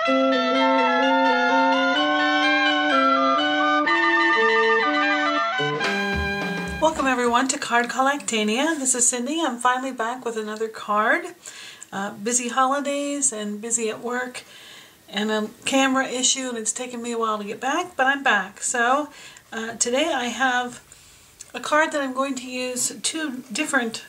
Welcome everyone to Card Collectanea. This is Cindy. I'm finally back with another card. Busy holidays and busy at work and a camera issue, and it's taken me a while to get back, but I'm back. So today I have a card that I'm going to use two different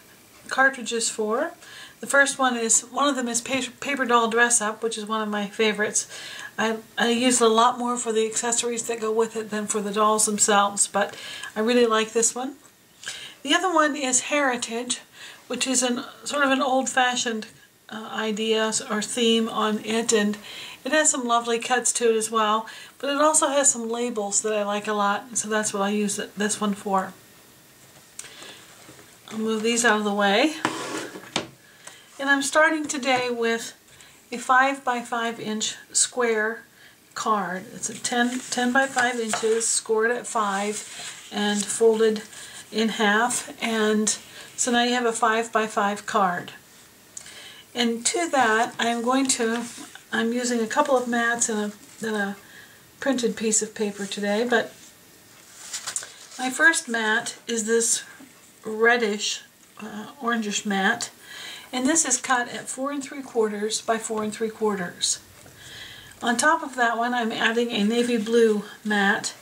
cartridges for. The first one of them is Paper Doll Dress Up, which is one of my favorites. I use it a lot more for the accessories that go with it than for the dolls themselves, but I really like this one. The other one is Heritage, which is sort of an old-fashioned idea or theme on it, and it has some lovely cuts to it as well, but it also has some labels that I like a lot, so that's what I use this one for. I'll move these out of the way. And I'm starting today with a 5 by 5 inch square card. It's a 10 by 5 inches, scored at 5 and folded in half, and so now you have a 5 by 5 card. And to that I'm using a couple of mats and a printed piece of paper today, but my first mat is this reddish orangish mat, and this is cut at 4 3/4 by 4 3/4. On top of that one I'm adding a navy blue mat,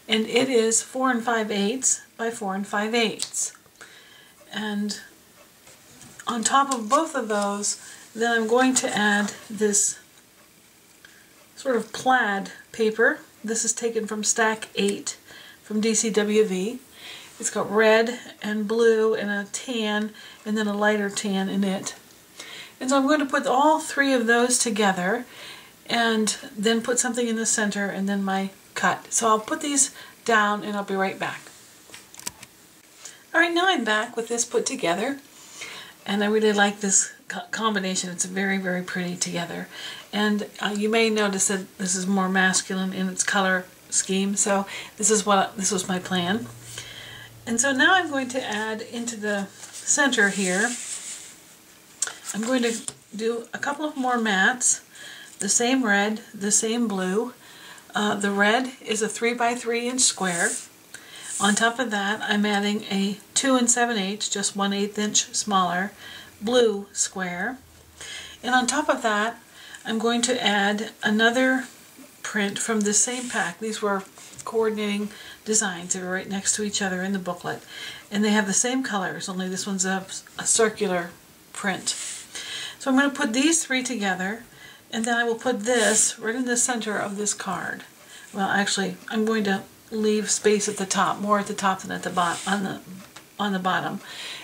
and it is 4 5/8 by 4 5/8. And on top of both of those, then I'm going to add this sort of plaid paper. This is taken from Stack 8 from DCWV. It's got red and blue and a tan and then a lighter tan in it. And so I'm going to put all three of those together and then put something in the center and then my cut. So I'll put these down and I'll be right back. Alright, now I'm back with this put together, and I really like this combination. It's very, very pretty together. And you may notice that this is more masculine in its color scheme, so this was my plan. And so now I'm going to add into the center here, I'm going to do a couple of more mats, the same red, the same blue. The red is a 3 by 3 inch square. On top of that I'm adding a 2 7/8, just 1/8 inch smaller, blue square. And on top of that I'm going to add another print from the same pack. These were coordinating designs. They were right next to each other in the booklet, and they have the same colors, only this one's a circular print. So I'm going to put these three together, and then I will put this right in the center of this card. Well, actually I'm going to leave space at the top, more at the top than at the on the bottom,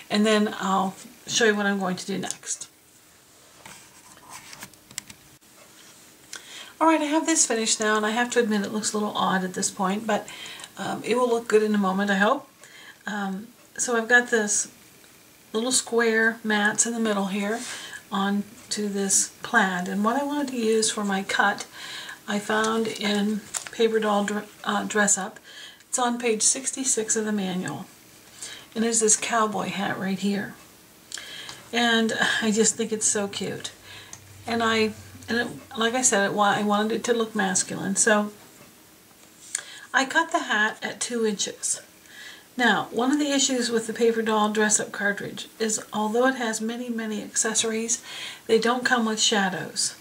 and then I'll show you what I'm going to do next. Alright, I have this finished now, and I have to admit it looks a little odd at this point, but it will look good in a moment, I hope. So I've got this little square mats in the middle here onto this plaid, and what I wanted to use for my cut I found in Paper Doll Dress Up. It's on page 66 of the manual, and it's this cowboy hat right here, and I just think it's so cute. And like I said, I wanted it to look masculine, so I cut the hat at 2 inches. Now, one of the issues with the Paper Doll Dress Up cartridge is, although it has many, many accessories, they don't come with shadows.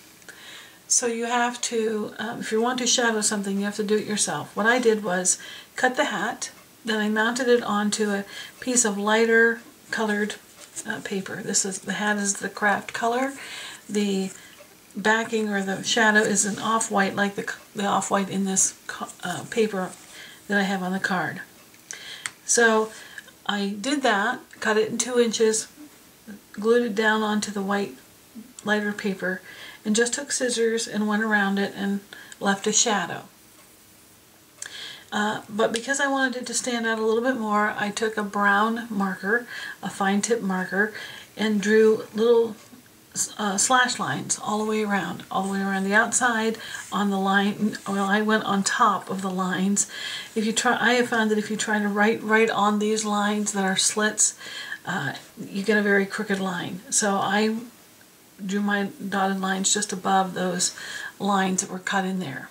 So you have to, if you want to shadow something, you have to do it yourself. What I did was cut the hat, then I mounted it onto a piece of lighter colored paper. The hat is the craft color. The backing or the shadow is an off-white, like the off-white in this paper that I have on the card. So I did that, cut it in 2 inches, glued it down onto the white lighter paper, and just took scissors and went around it and left a shadow. But because I wanted it to stand out a little bit more, I took a brown marker, a fine tip marker, and drew little slash lines all the way around the outside, on the line. Well, I went on top of the lines. I have found that if you try to write on these lines that are slits, you get a very crooked line. So I drew my dotted lines just above those lines that were cut in there.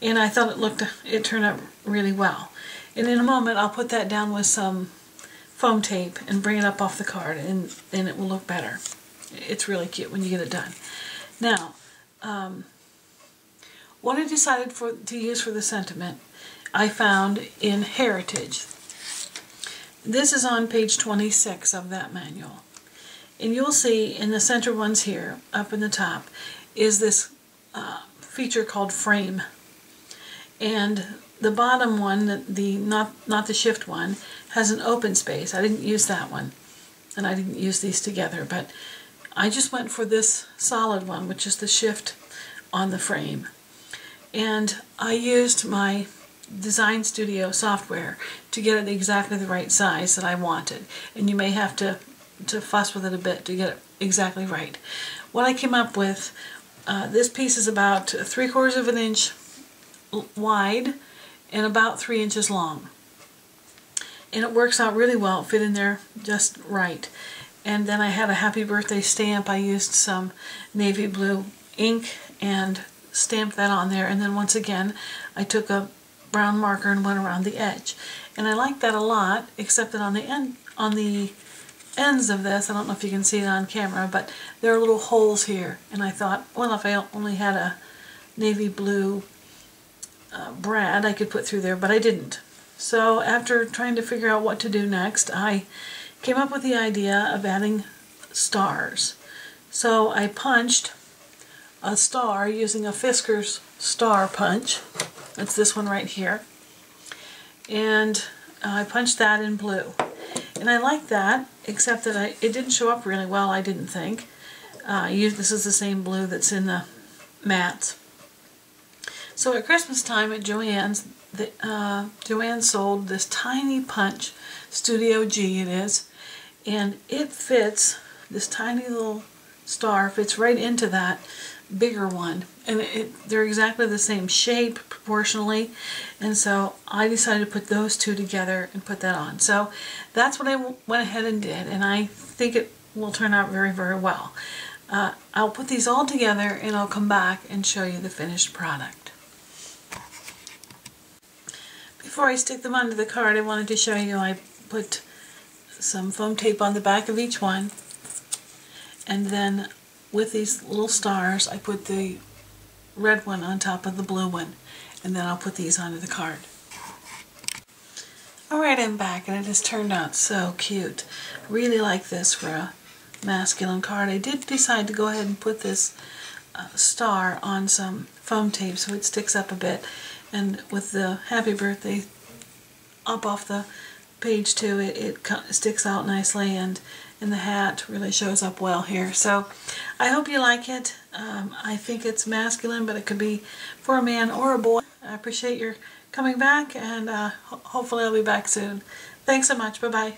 And I thought it turned out really well. And in a moment I'll put that down with some foam tape and bring it up off the card, and then it will look better. It's really cute when you get it done. Now, what I decided to use for the sentiment, I found in Heritage. This is on page 26 of that manual. And you'll see in the center ones here, up in the top, is this feature called Frame. And the bottom one, not the shift one, has an open space. I didn't use that one, and I didn't use these together, but I just went for this solid one, which is the shift on the frame. And I used my Design Studio software to get it exactly the right size that I wanted. And you may have to fuss with it a bit to get it exactly right. What I came up with, this piece is about 3/4 of an inch wide and about 3 inches long. And it works out really well. It fit in there just right. And then I had a happy birthday stamp. I used some navy blue ink and stamped that on there. And then once again, I took a brown marker and went around the edge. And I like that a lot, except that on the ends of this, I don't know if you can see it on camera, but there are little holes here. And I thought, well, if I only had a navy blue brad, I could put through there, but I didn't. So after trying to figure out what to do next, I came up with the idea of adding stars. So I punched a star using a Fisker's star punch. That's this one right here. And I punched that in blue. And I like that, except that it didn't show up really well, I didn't think. This is the same blue that's in the mats. So at Christmas time at Joann's, Joann sold this tiny punch, Studio G it is, and it fits, this tiny little star fits right into that bigger one, and they're exactly the same shape proportionally, and so I decided to put those two together and put that on. So that's what I went ahead and did, and I think it will turn out very, very well. I'll put these all together and I'll come back and show you the finished product. Before I stick them onto the card, I wanted to show you I put some foam tape on the back of each one, and then with these little stars I put the red one on top of the blue one, and then I'll put these onto the card. Alright, I'm back, and it has turned out so cute. I really like this for a masculine card. I did decide to go ahead and put this star on some foam tape so it sticks up a bit, and with the happy birthday up off the page too, it sticks out nicely, and the hat really shows up well here. So I hope you like it. I think it's masculine, but it could be for a man or a boy. I appreciate your coming back, and hopefully I'll be back soon. Thanks so much. Bye-bye.